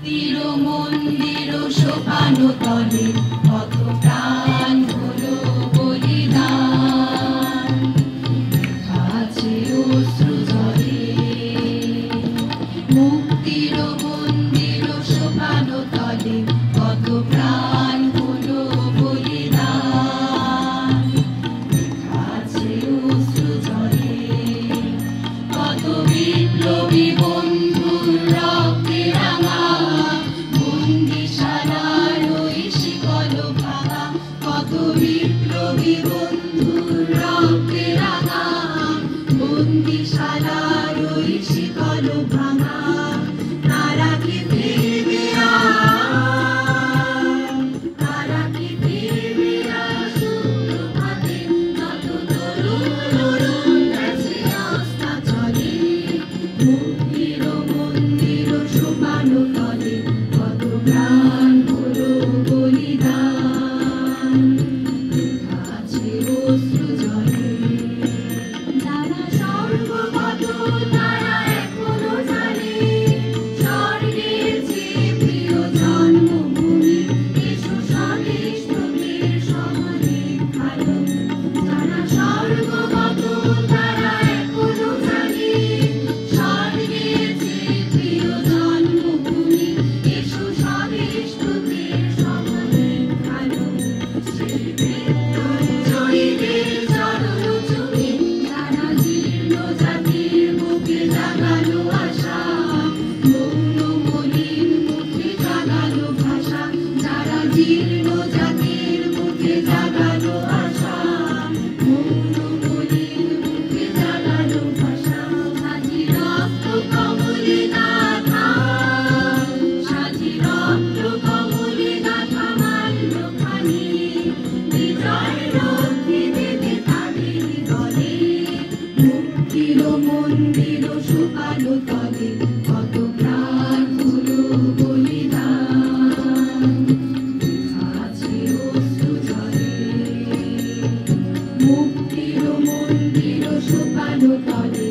মুক্তির মন্দির সোপান তলে কত প্রাণ হলো বলিদান, আছে অশ্রু জলে। মুক্তির মন্দির সোপান তলে কত প্রাণ হলো বলিদান, আছে অশ্রু জলে। কত বিপ্লবী বন্ধুর রক্তে রাঙা বন্দিশালার ওই শিকল ভাঙা, কত বিপ্লবী বন্ধুর রক্তে রাঙা বন্দিশালার ওই শিকল ভাঙা। তারা কি ফিরবে আর, তারা কি ফিরবে আর সুপ্রভাতে, যত তরুণ তরুণ গেছে অস্তাচলে। মুক্তির মন্দির সোপান তলে কত প্রাণ হলো বলিদান, আছে অশ্রু জলে। যারা স্বর্গগত তারা এখনো জানে স্বর্গের চেয়ে প্রিয় জন্মভূমি, এসো স্বদেশ তোদের সমধিক ভালো। যারা স্বর্গগত তারা এখনো জানে স্বর্গের চেয়ে প্রিয় জন্মভূমি, এসো স্বদেশ তোদের সমধিক ভালো। জয়ীদের চরণ চুমে যারা জীর্ণ জাতির বুকে জাগালো আশা, মৌন মলিন মুখে জাগালো ভাষা। যারা জীর্ণ জাতির বুকে জাগালো আশা, মৌন মলিন মুখে জাগালো ভাষা। সাজি রক্ত কমলে গাথা, সাজি রক্ত কমলে গাথা মাল্যখানি, বিজয় রথে দেবে তাদের দলে। মুক্তির মন্দির সোপান তলে কত প্রাণ হলো বলিদান, আছে অশ্রু জলে। মুক্তির মন্দির সোপান তলে